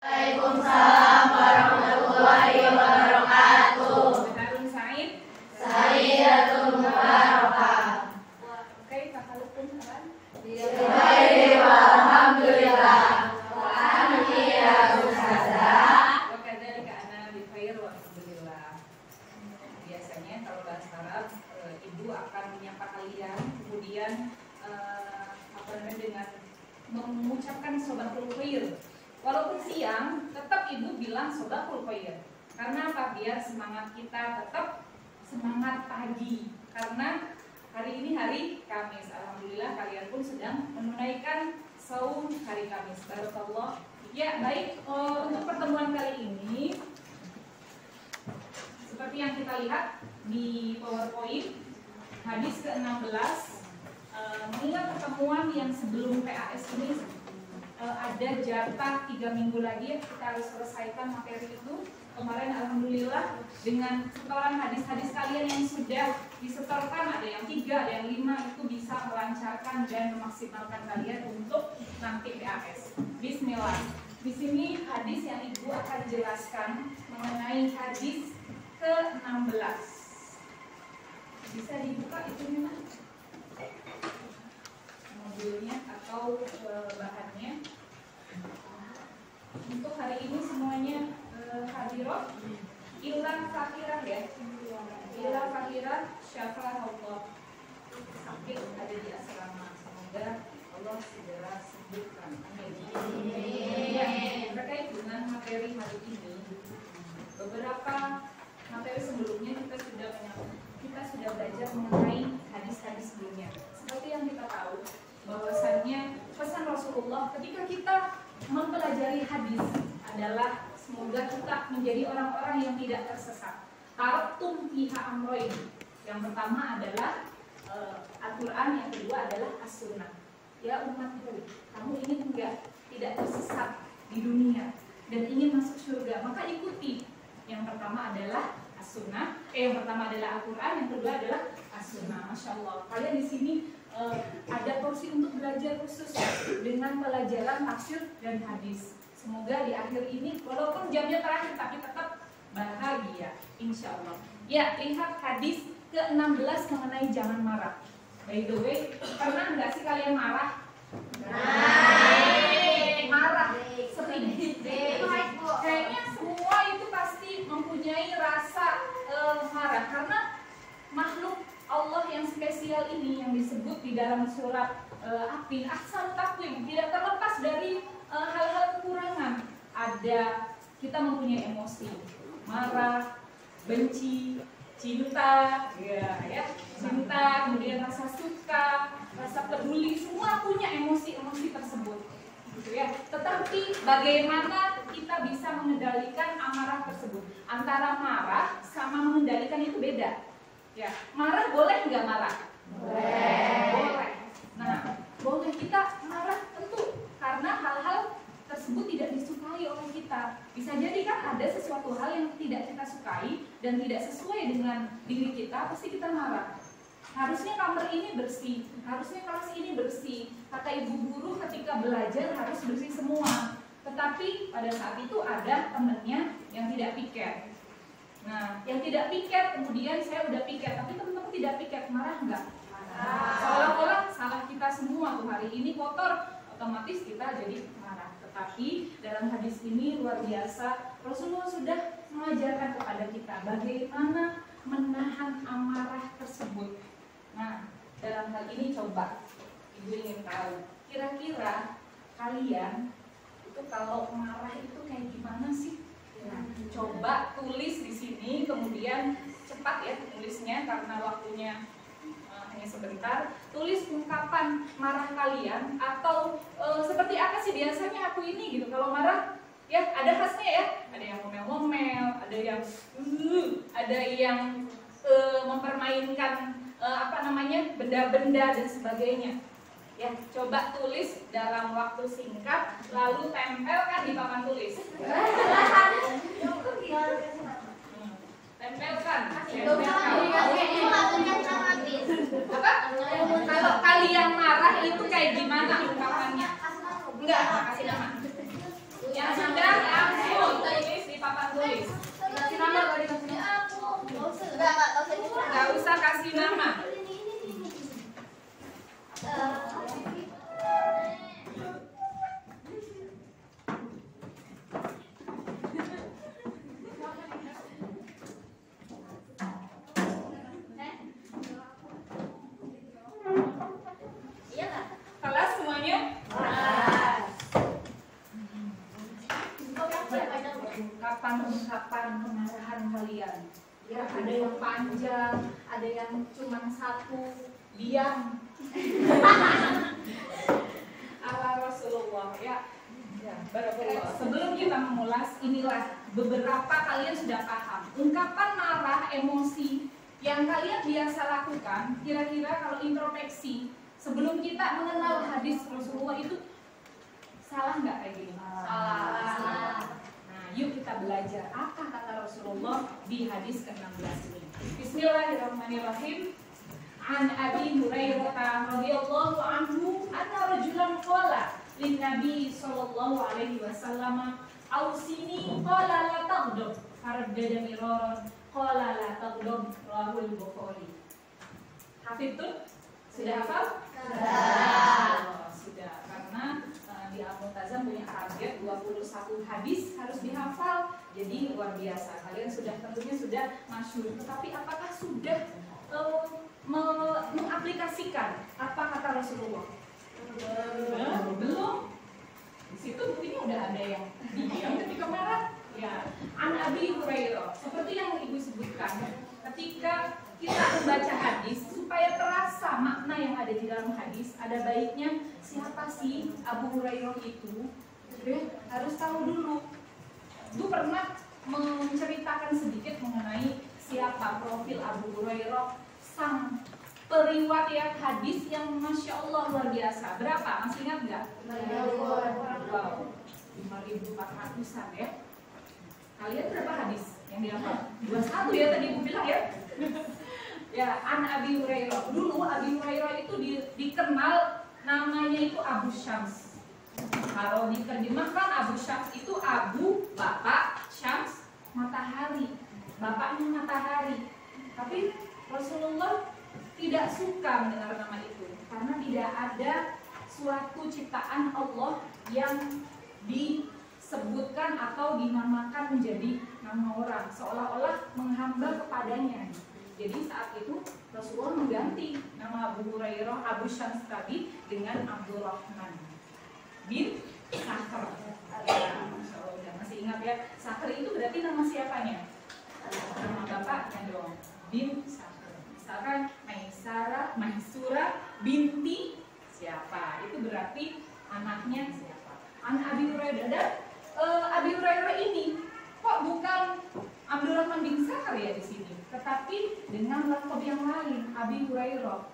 Waalaikumsalam warahmatullahi wabarakatuh. Harun Said. Sayyidatul Mubarakah. Oke, kafalukum kan? Bismillahirrahmanirrahim. Alhamdulillah. Wa anti ya ustazah. Wa kadzalika ana bi khair wa alhamdulillah. Biasanya kalau bahasa Arab, ibu akan menyapa kalian, kemudian dengan mengucapkan sobahul khair. Walaupun siang, tetap ibu bilang sobahul khair. Karena apa? Biar semangat kita tetap semangat pagi. Karena hari ini hari Kamis. Alhamdulillah kalian pun sedang menunaikan saum hari Kamis. Barakallah. Ya, baik, untuk pertemuan kali ini seperti yang kita lihat di PowerPoint, hadis ke-16, mengingat pertemuan yang sebelum PAS ini ada jatah 3 minggu lagi, kita harus selesaikan materi itu. Kemarin alhamdulillah dengan setoran hadis-hadis kalian yang sudah disetorkan, ada yang 3, ada yang 5, itu bisa melancarkan dan memaksimalkan kalian untuk nanti PAS. Bismillah. Di sini hadis yang ibu akan jelaskan mengenai hadis ke-16. Bisa dibuka itu memang modulnya atau bahannya. Untuk hari ini semuanya hadirat illa fakirah ya, illa fakirah syafa'ah Allah, sakit ada di asrama, semoga Allah segera sembuhkan. Amin. Ya, terkait dengan materi hari ini, beberapa materi sebelumnya kita sudah belajar mengenai hadis-hadis sebelumnya. Seperti yang kita tahu bahwasannya pesan Rasulullah ketika kita mempelajari hadis adalah semoga kita menjadi orang-orang yang tidak tersesat. Taraktum fiha amroin. Yang pertama adalah Al-Quran, yang kedua adalah As-Sunnah. Ya umatku, kamu ingin enggak tidak tersesat di dunia dan ingin masuk surga, maka ikuti. Yang pertama adalah As-Sunnah, yang pertama adalah Al-Quran, yang kedua adalah As-Sunnah. Masya Allah, kalian di sini ada porsi untuk belajar khusus dengan pelajaran tafsir dan hadis. Semoga di akhir ini, walaupun jamnya terakhir, tapi tetap bahagia, insya Allah. Ya, lihat hadis ke-16 mengenai jangan marah. By the way, pernah nggak sih kalian marah? Marah, sering. Kayaknya semua itu pasti mempunyai rasa marah, karena makhluk Allah yang spesial ini yang disebut di dalam surat Atin, ahsan taqwim, tidak terlepas dari hal-hal kekurangan. Ada, kita mempunyai emosi, marah, benci, cinta, ya, cinta, kemudian rasa suka, rasa peduli, semua punya emosi-emosi tersebut, gitu ya. Tetapi bagaimana kita bisa mengendalikan amarah tersebut? Antara marah sama mengendalikan itu beda. Ya, marah boleh nggak marah? Boleh. Nah, boleh kita marah tentu karena hal-hal tersebut tidak disukai oleh kita. Bisa jadi kan ada sesuatu hal yang tidak kita sukai dan tidak sesuai dengan diri kita, pasti kita marah. Harusnya kamar ini bersih, harusnya kelas ini bersih. Kata ibu guru ketika belajar harus bersih semua. Tetapi pada saat itu ada temennya yang tidak piket. Nah, yang tidak piket, kemudian saya udah piket, tapi teman-teman tidak piket, marah nggak? Marah. Seolah-olah salah kita semua tuh, hari ini kotor, otomatis kita jadi marah. Tetapi dalam hadis ini luar biasa, Rasulullah sudah mengajarkan kepada kita bagaimana menahan amarah tersebut. Nah, dalam hal ini coba ibu ingin tahu, kira-kira kalian itu kalau marah itu kayak gimana sih? Nah, coba tulis di sini, kemudian cepat ya tulisnya karena waktunya hanya sebentar. Tulis ungkapan marah kalian atau seperti apa sih biasanya aku ini gitu kalau marah. Ya, ada khasnya ya. Ada yang ngomel-ngomel, ada yang mempermainkan benda-benda dan sebagainya. Ya, coba tulis dalam waktu singkat, lalu tempelkan di papan tulis. Tempelkan. Apa? Kalau kalian marah itu kayak gimana ungkapannya? Enggak, kasih nama. Yang sudah ungkapan kemarahan kalian. Ya, ada yang panjang, ada yang cuma satu, diam. Ala Rasulullah ya. Sebelum kita mengulas, inilah beberapa kalian sudah paham ungkapan marah, emosi yang kalian biasa lakukan. Kira-kira kalau introspeksi sebelum kita mengenal hadis Rasulullah itu salah nggak kayak gini? Salah. Nah, yuk kita belajar apa kata Rasulullah di hadis ke-16 ini. Bismillahirrahmanirrahim. An Abi Hurairah radhiyallahu anhu anna rajulan qala lin Nabi sallallahu alaihi wasallam ausini qala la taghdab faraddada miraran qala la taghdab rawahul Bukhari. Hafidun? Sudah hafal? Sudah. Karena di Al-Multazam punya target 21 hadis harus dihafal. Jadi luar biasa. Kalian tentunya sudah masyhur. Tetapi apakah sudah mengaplikasikan apa kata Rasulullah? Belum. Di situ buktinya udah ada yang diam ketika marah. Ya, An Abi Hurairah. Seperti yang Ibu sebutkan, ketika kita membaca hadis supaya terasa makna yang ada di dalam hadis, ada baiknya siapa sih Abu Hurairah itu? Harus tahu dulu. Ibu pernah menceritakan sedikit mengenai siapa profil Abu Hurairah, sang periwayat hadis yang Masya Allah luar biasa. Berapa? Masih ingat nggak? Wow, 5.400-an ya. Kalian berapa hadis yang dihafal? 21 ya tadi Ibu bilang ya. Ya, An Abi Hurairah. Dulu Abi Hurairah itu dikenal namanya itu Abu Syams. Kalau diterjemahkan Abu Syams itu Abu, bapak, Syams, matahari. Bapaknya matahari. Tapi Rasulullah tidak suka mendengar nama itu karena tidak ada suatu ciptaan Allah yang disebutkan atau dinamakan menjadi nama orang, seolah-olah menghamba kepadanya. Jadi saat itu Rasulullah mengganti nama Abu Hurairah Abu Syams tadi dengan Abdurrahman bin Sakhr. Masya Allah, udah masih ingat ya? Sakhr itu berarti nama siapanya? Nama bapaknya dong, bin Sakhr. Misalkan Maisura binti siapa? Itu berarti anaknya siapa? Anak Abi Hurairah. Dan Abi Hurairah ini kok bukan Abdurrahman bin Sakhr ya di sini, tetapi dengan laqab yang lain, Abi Hurairah.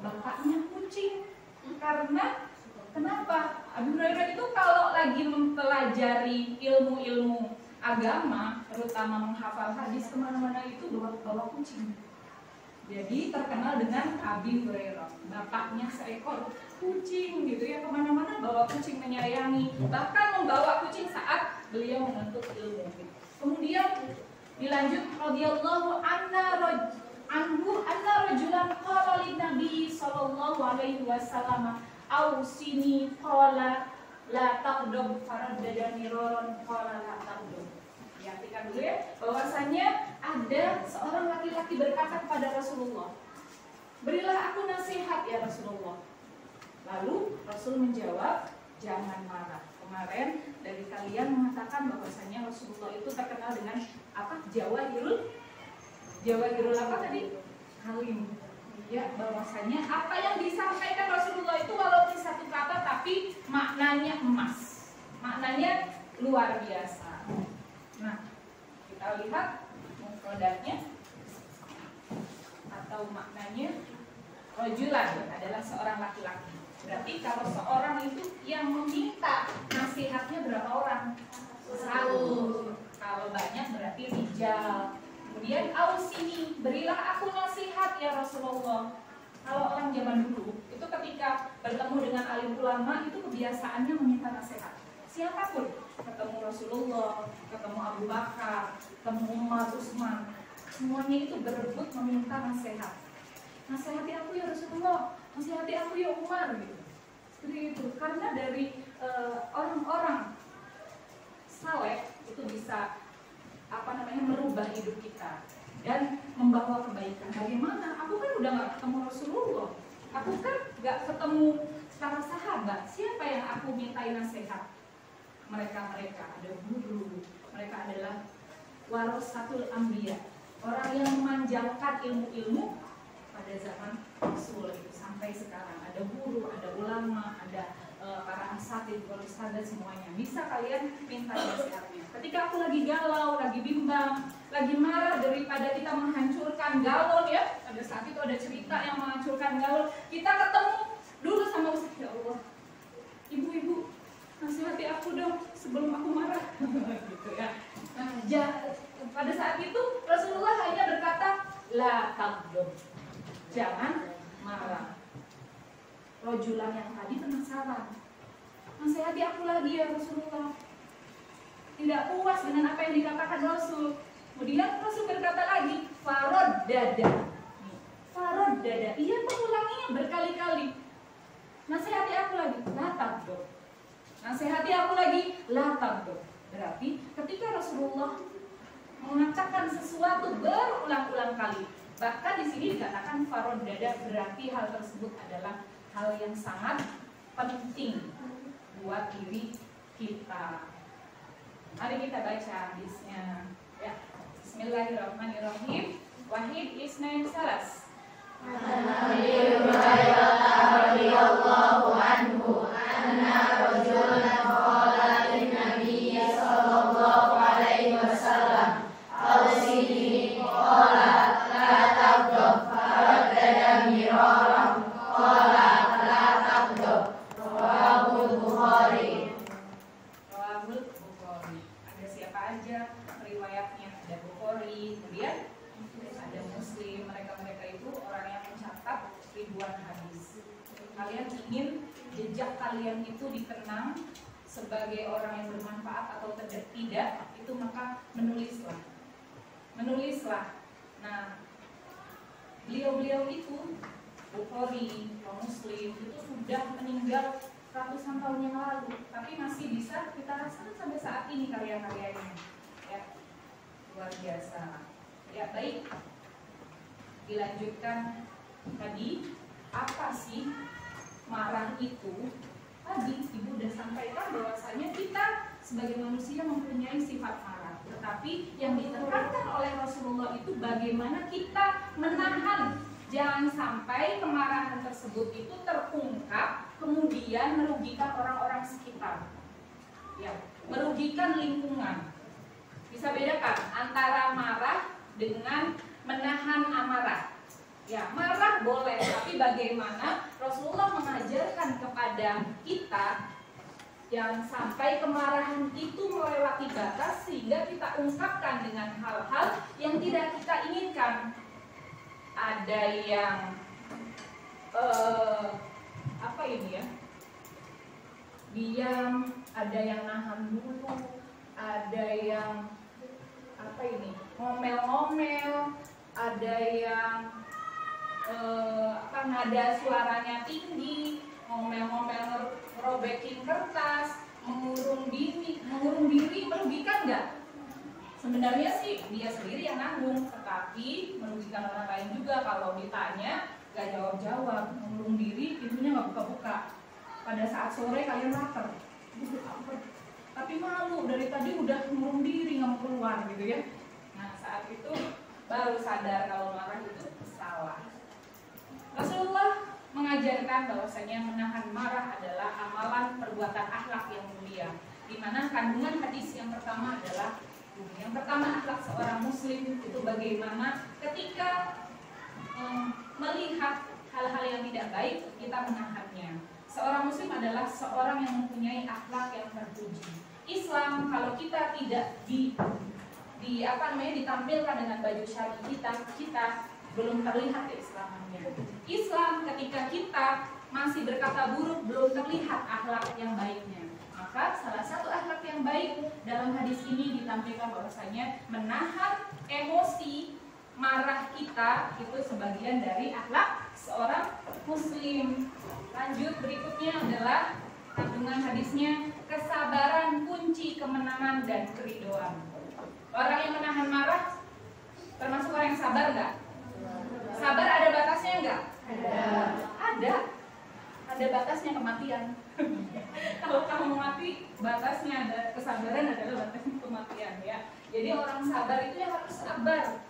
Bapaknya kucing. Karena kenapa? Abi Hurairah itu kalau lagi mempelajari ilmu-ilmu agama, terutama menghafal hadis kemana-mana itu bawa kucing. Jadi terkenal dengan Abi Hurairah. Bapaknya seekor kucing gitu ya, kemana-mana bawa kucing, menyayangi, bahkan membawa kucing saat beliau menuntut ilmu. Kemudian dilanjut radhiyallahu anhu anna rajulan qala lin Nabi sallallahu alaihi wasallam ausini qala la taqdab faraddada miraran qala la taqdab. Diartikan dulu ya, bahwasanya ada seorang laki-laki berkata kepada Rasulullah, berilah aku nasihat ya Rasulullah. Lalu Rasul menjawab, jangan marah. Kemarin dari kalian mengatakan bahwasanya Rasulullah itu terkenal dengan apa? Jawahirul apa tadi? Halim. Ya, bahwasanya apa yang disampaikan Rasulullah itu walaupun satu kata tapi maknanya emas. Maknanya luar biasa. Nah, kita lihat mufradatnya atau maknanya. Rajulan adalah seorang laki-laki. Berarti kalau seorang itu yang meminta nasihatnya berapa orang? Satu. Kalau banyak berarti rijal. Kemudian ausini, berilah aku nasihat ya Rasulullah. Kalau orang zaman dulu itu ketika bertemu dengan alim ulama itu kebiasaannya meminta nasihat. Siapapun, ketemu Rasulullah, ketemu Abu Bakar, ketemu Umar, Utsman, semuanya itu berebut meminta nasihat. Nasihati aku ya Rasulullah, nasihati aku ya Umar gitu. Seperti itu. Karena dari orang-orang saleh itu bisa merubah hidup kita dan membawa kebaikan. Bagaimana? Aku kan udah nggak ketemu Rasulullah, aku kan nggak ketemu para sahabat. Siapa yang aku mintai nasihat? Mereka ada guru, mereka adalah warasatul anbiya, orang yang memanjangkan ilmu-ilmu pada zaman Rasul itu sampai sekarang. Ada guru, ada ulama, ada para asatidz, ustadzah semuanya. Bisa kalian minta nasihatnya. Ketika aku lagi galau, lagi bimbang, lagi marah, daripada kita menghancurkan galon ya. Pada saat itu ada cerita yang menghancurkan galon. Kita ketemu dulu sama Ustaz, ya Allah, ibu-ibu nasihati aku dong sebelum aku marah. Gitu ya. Nah, pada saat itu Rasulullah hanya berkata, la taghdab, jangan marah. Rojulan yang tadi penasaran, nasihati aku lagi ya Rasulullah. Tidak puas dengan apa yang dikatakan Rasul. Kemudian Rasul berkata lagi, farod dada. Farod dada. Ia mengulanginya berkali-kali. Nasihati aku lagi, la taghdab. Nasihati aku lagi, la taghdab. Berarti ketika Rasulullah mengatakan sesuatu berulang-ulang kali, bahkan di sini dikatakan farod dada, berarti hal tersebut adalah hal yang sangat penting buat diri kita. Mari kita baca hadisnya. Ya. Bismillahirrahmanirrahim. Wahid isnain salas. Nabi Hurairah radhiyallahu anhu anna rajulan qala lin-nabiy sallallahu alaihi wasallam awsini qala la taghdab faradda miraran qala la taghdab rawahul Bukhari. Rawahul Bukhari. Ada siapa aja riwayatnya? Ada Bukhari, kemudian ada Muslim. Mereka itu orang yang mencatat ribuan hadis. Kalian ingin jejak kalian itu dikenang sebagai orang yang bermanfaat atau tidak, itu maka menulislah. Nah, beliau-beliau itu Bukhari, Muslim itu sudah meninggal ratusan tahun yang lalu, tapi masih bisa kita rasakan sampai saat ini karya-karyanya. Ya, luar biasa. Ya, baik. Dilanjutkan tadi, apa sih marah itu? Tadi Ibu udah sampaikan bahwasanya kita sebagai manusia mempunyai sifat marah, tetapi yang ditekankan oleh Rasulullah itu bagaimana kita menahan, jangan sampai kemarahan tersebut itu terungkap kemudian merugikan orang-orang sekitar, ya, merugikan lingkungan. Bisa bedakan antara marah dengan menahan amarah. Ya, marah boleh, tapi bagaimana Rasulullah mengajarkan kepada kita jangan sampai kemarahan itu melewati batas sehingga kita ungkapkan dengan hal-hal yang tidak kita inginkan. Ada yang apa ini ya? Diam, ada yang nahan dulu, ada yang apa ini? Ngomel-ngomel, ada yang nada suaranya tinggi, ngomel-ngomel, ngerobekin kertas, mengurung diri merugikan nggak? Sebenarnya sih dia sendiri yang nanggung, tetapi merugikan orang lain juga kalau ditanya nggak jawab-jawab, mengurung diri, pintunya nggak buka-buka. Pada saat sore kalian lapar, tapi malu dari tadi udah mengurung diri nggak mau keluar gitu ya. Nah saat itu baru sadar kalau marah itu salah. Rasulullah mengajarkan bahwasanya menahan marah adalah amalan perbuatan akhlak yang mulia, di mana kandungan hadis yang pertama adalah akhlak seorang muslim itu bagaimana ketika melihat hal-hal yang tidak baik kita menahannya. Seorang muslim adalah seorang yang mempunyai akhlak yang terpuji. Islam kalau kita tidak ditampilkan dengan baju syari kita belum terlihat keislamannya. Islam ketika kita masih berkata buruk belum terlihat akhlak yang baiknya. Maka salah satu akhlak yang baik dalam hadis ini ditampilkan bahwasanya menahan emosi marah kita itu sebagian dari akhlak seorang muslim. Lanjut berikutnya adalah kandungan hadisnya, kesabaran kunci kemenangan dan keridhaan. Orang yang menahan marah termasuk orang yang sabar nggak? Sabar ada batasnya nggak? Ada ada batasnya kematian. Kalau kamu mati, batasnya ada kesabaran adalah batasnya kematian ya. Jadi orang sabar itu ya harus sabar.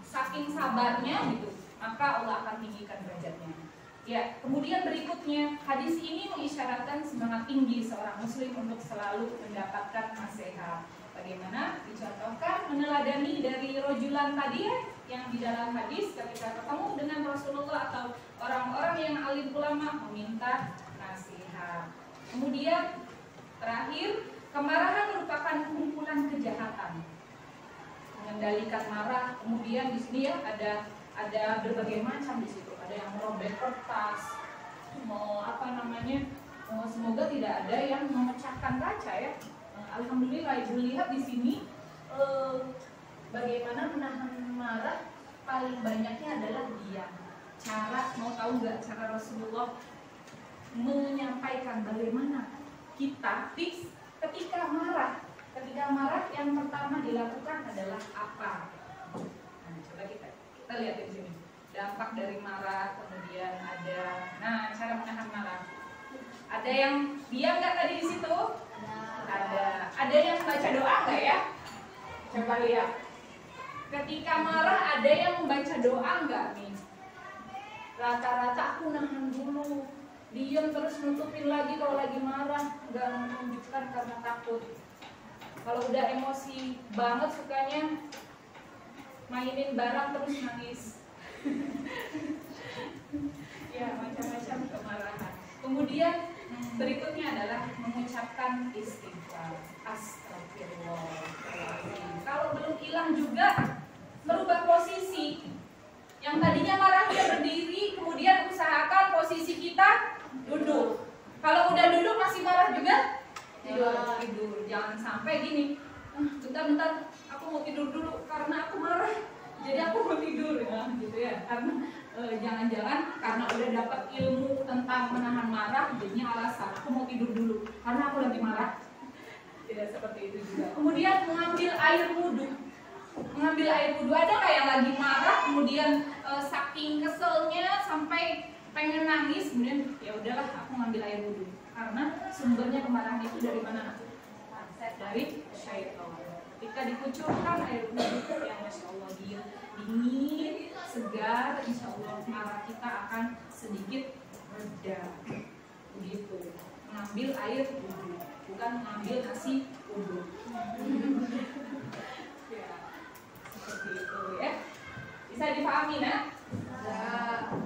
Saking sabarnya gitu, maka Allah akan tinggikan derajatnya. Ya, kemudian berikutnya hadis ini mengisyaratkan semangat tinggi seorang muslim untuk selalu mendapatkan nasihat. Bagaimana? Dicontohkan meneladani dari rojulan tadi ya, yang di dalam hadis ketika ketemu dengan Rasulullah atau orang-orang yang alim ulama meminta nasihat. Kemudian terakhir, kemarahan merupakan kumpulan kejahatan. Mengendalikan marah. Kemudian di sini ya ada berbagai macam di situ. Ada yang merobek kertas, semoga tidak ada yang memecahkan kaca ya. Alhamdulillah ibu lihat di sini bagaimana menahan marah paling banyaknya adalah diam. Mau tahu nggak cara Rasulullah menyampaikan bagaimana kita tips ketika marah? Ketika marah yang pertama dilakukan adalah apa? Nah, coba kita lihat di sini. Dampak dari marah, kemudian ada, cara menahan marah. Ada yang diam nggak tadi di situ? Ada yang baca doa nggak ya? Coba lihat. Ketika marah ada yang membaca doa nggak nih? Rata-rata aku nahan dulu, diam terus nutupin lagi kalau lagi marah, nggak menunjukkan karena takut. Kalau udah emosi banget sukanya mainin barang terus nangis. Ya, macam-macam kemarahan. Kemudian berikutnya adalah mengucapkan istighfar. Astagfirullahaladzim. Kalau belum hilang juga, merubah posisi. Yang tadinya marahnya berdiri, kemudian usahakan posisi kita duduk. Kalau udah duduk masih marah juga, tidur. Jangan sampai gini, bentar, aku mau tidur dulu karena aku marah. Jadi aku mau tidur ya, gitu ya. Karena jangan-jangan karena udah dapat ilmu tentang menahan marah, jadinya alasan aku mau tidur dulu karena aku lagi marah. Tidak seperti itu juga. Kemudian mengambil air wudhu. Ada kayak lagi marah, kemudian saking keselnya sampai pengen nangis, kemudian ya udahlah aku ngambil air wudhu. Karena sumbernya kemarahan itu dari mana? Dari syaitan. Ketika dikucurkan air wudhu yang Masya Allah dingin, segar, insya Allah marah kita akan sedikit reda. Begitu. Mengambil air wudhu, bukan mengambil nasi wudhu. Ya, seperti itu ya. Bisa dipahami nak?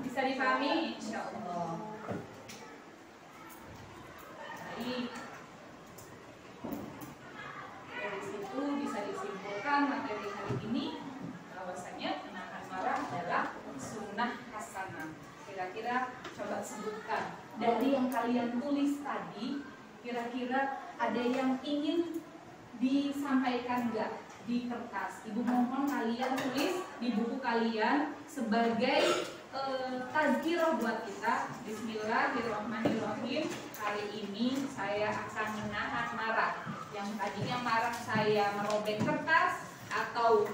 Bisa dipahami, insya Allah. Baik. Dari situ bisa disimpulkan materi hari ini bahwasanya menahan marah adalah sunnah hasanah. Kira-kira coba sebutkan dari yang kalian tulis tadi, kira-kira ada yang ingin disampaikan nggak di kertas? Ibu mohon kalian tulis di buku kalian sebagai tazkirah buat kita. Bismillahirrahmanirrahim. Hari ini saya akan menahan marah. Yang tadinya marah saya merobek kertas atau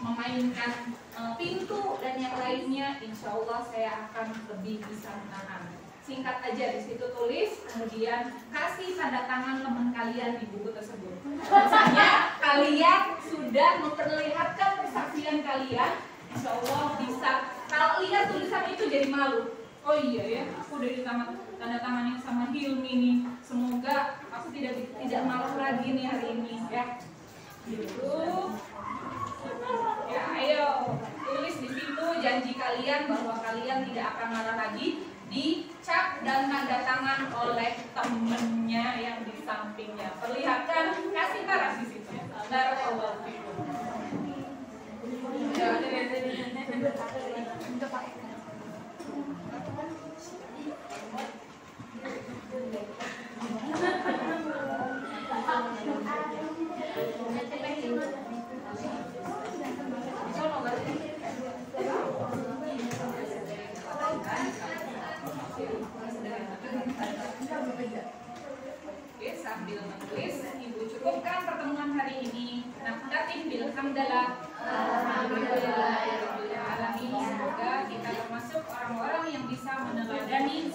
memainkan pintu dan yang lainnya, insya Allah saya akan lebih bisa menahan. Singkat aja di situ tulis, kemudian kasih tanda tangan teman kalian di buku tersebut. Misalnya kalian sudah memperlihatkan persaksian kalian, insya Allah bisa. Kalau lihat tulisan itu jadi malu. Oh iya ya, aku udah tanda tanganin sama Hilmi nih. Semoga aku tidak marah lagi nih hari ini ya. Gitu. Ya, ayo tulis di situ janji kalian bahwa kalian tidak akan marah lagi, dicap dan tanda tangan oleh temennya yang di sampingnya. Perlihatkan, kasih paras di situ. Barakallahu fikum. Oke, sambil menulis, Ibu cukupkan pertemuan hari ini. Naftatim bilhamdalah. Alhamdulillahirabbil alamin. Semoga kita termasuk orang-orang yang bisa meneladani